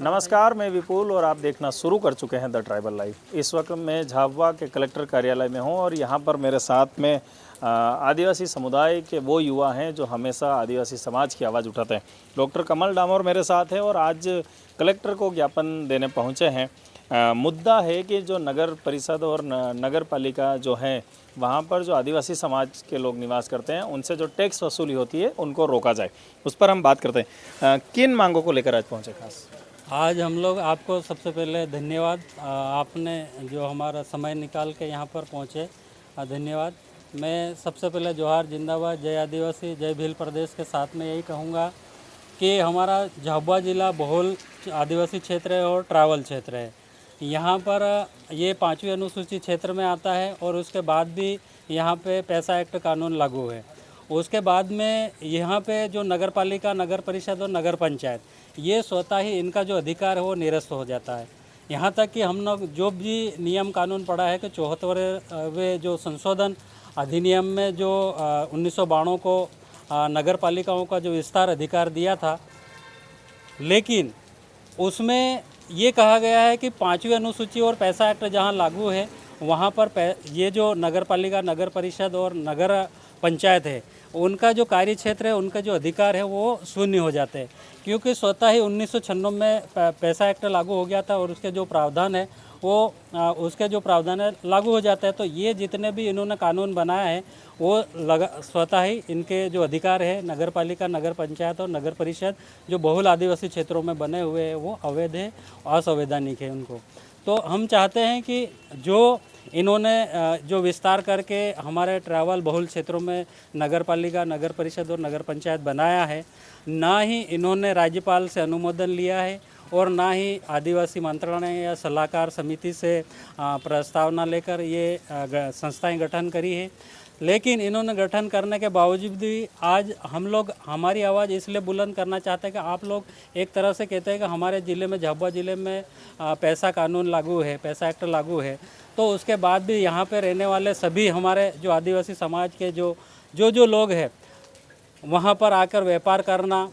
नमस्कार, मैं विपुल और आप देखना शुरू कर चुके हैं द ट्राइबल लाइफ। इस वक्त मैं झाबुआ के कलेक्टर कार्यालय में हूं और यहां पर मेरे साथ में आदिवासी समुदाय के वो युवा हैं जो हमेशा आदिवासी समाज की आवाज़ उठाते हैं। डॉक्टर कमल डामोर मेरे साथ हैं और आज कलेक्टर को ज्ञापन देने पहुंचे हैं। मुद्दा है कि जो नगर परिषद और नगर पालिका जो है वहाँ पर जो आदिवासी समाज के लोग निवास करते हैं उनसे जो टैक्स वसूली होती है उनको रोका जाए, उस पर हम बात करते हैं। किन मांगों को लेकर आज पहुँचे खास? आज हम लोग आपको सबसे पहले धन्यवाद, आपने जो हमारा समय निकाल के यहाँ पर पहुँचे, धन्यवाद। मैं सबसे पहले जोहार जिंदाबाद, जय आदिवासी, जय भील प्रदेश के साथ में यही कहूँगा कि हमारा झाबुआ ज़िला बहुल आदिवासी क्षेत्र है और ट्रैवल क्षेत्र है। यहाँ पर ये 5वीं अनुसूची क्षेत्र में आता है और उसके बाद भी यहाँ पे पैसा एक्ट कानून लागू है। उसके बाद में यहाँ पे जो नगर पालिका, नगर परिषद और नगर पंचायत, ये स्वतः ही इनका जो अधिकार है वो निरस्त हो जाता है। यहाँ तक कि हम लोग जो भी नियम कानून पढ़ा है कि 74वें जो संशोधन अधिनियम में जो 1992 को नगर पालिकाओं का जो विस्तार अधिकार दिया था, लेकिन उसमें ये कहा गया है कि 5वीं अनुसूची और पैसा एक्ट जहाँ लागू है वहाँ पर ये जो नगर पालिका, नगर परिषद और नगर पंचायत है उनका जो कार्य क्षेत्र है, उनका जो अधिकार है वो शून्य हो जाते हैं, क्योंकि स्वतः ही 1996 में पैसा एक्ट लागू हो गया था और उसके जो प्रावधान है वो लागू हो जाता है। तो ये जितने भी इन्होंने कानून बनाया है वो स्वतः ही इनके जो अधिकार है नगर पालिका, नगर पंचायत और नगर परिषद जो बहुल आदिवासी क्षेत्रों में बने हुए हैं वो अवैध है, असंवैधानिक है उनको। तो हम चाहते हैं कि जो इन्होंने जो विस्तार करके हमारे ट्रैवल बहुल क्षेत्रों में नगर पालिका, नगर परिषद और नगर पंचायत बनाया है, ना ही इन्होंने राज्यपाल से अनुमोदन लिया है और ना ही आदिवासी मंत्रालय या सलाहकार समिति से प्रस्तावना लेकर ये संस्थाएं गठन करी है। लेकिन इन्होंने गठन करने के बावजूद भी आज हम लोग हमारी आवाज़ इसलिए बुलंद करना चाहते हैं कि आप लोग एक तरह से कहते हैं कि हमारे ज़िले में, झाबुआ ज़िले में पैसा कानून लागू है, पैसा एक्ट लागू है, तो उसके बाद भी यहाँ पे रहने वाले सभी हमारे जो आदिवासी समाज के जो लोग हैं वहाँ पर आकर व्यापार करना,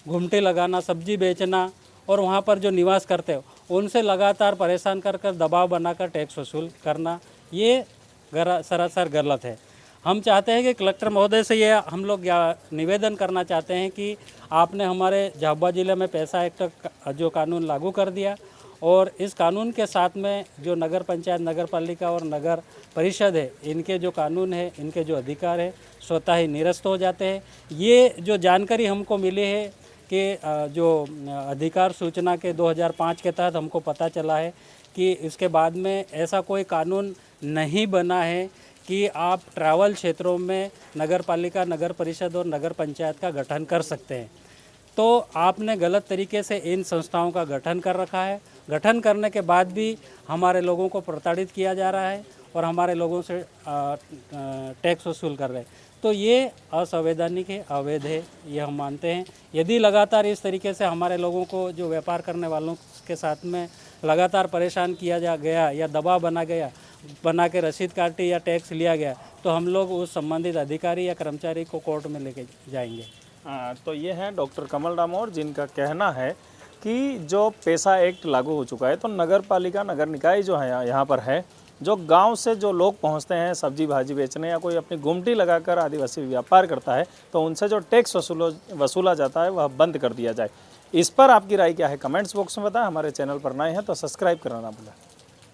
घुमटी लगाना, सब्जी बेचना और वहाँ पर जो निवास करते हो उनसे लगातार परेशान कर दबाव बनाकर टैक्स वसूल करना, ये सरासर गलत है। हम चाहते हैं कि कलेक्टर महोदय से ये हम लोग निवेदन करना चाहते हैं कि आपने हमारे झाबुआ ज़िले में पैसा एक्ट जो कानून लागू कर दिया और इस कानून के साथ में जो नगर पंचायत, नगर पालिका और नगर परिषद है, इनके जो कानून है, इनके जो अधिकार है स्वतः ही निरस्त हो जाते हैं। ये जो जानकारी हमको मिली है कि जो अधिकार सूचना के 2005 के तहत हमको पता चला है कि इसके बाद में ऐसा कोई कानून नहीं बना है कि आप ट्रैवल क्षेत्रों में नगर पालिका, नगर परिषद और नगर पंचायत का गठन कर सकते हैं। तो आपने गलत तरीके से इन संस्थाओं का गठन कर रखा है। गठन करने के बाद भी हमारे लोगों को प्रताड़ित किया जा रहा है और हमारे लोगों से टैक्स वसूल कर रहे हैं। तो ये असंवैधानिक है, अवैध है, ये हम मानते हैं। यदि लगातार इस तरीके से हमारे लोगों को जो व्यापार करने वालों के साथ में लगातार परेशान किया गया या दबाव बना के रसीद काटी या टैक्स लिया गया, तो हम लोग उस संबंधित अधिकारी या कर्मचारी को कोर्ट में लेके जाएंगे। तो ये हैं डॉक्टर कमल डामोर, जिनका कहना है कि जो पैसा एक्ट लागू हो चुका है तो नगर पालिका, नगर निकाय जो है यहाँ पर है, जो गांव से जो लोग पहुँचते हैं सब्जी भाजी बेचने या कोई अपनी गुमटी लगाकर आदिवासी व्यापार करता है तो उनसे जो टैक्स वसूला जाता है वह बंद कर दिया जाए। इस पर आपकी राय क्या है? कमेंट्स बॉक्स में बताएं। हमारे चैनल पर नए हैं तो सब्सक्राइब करना ना भूलें।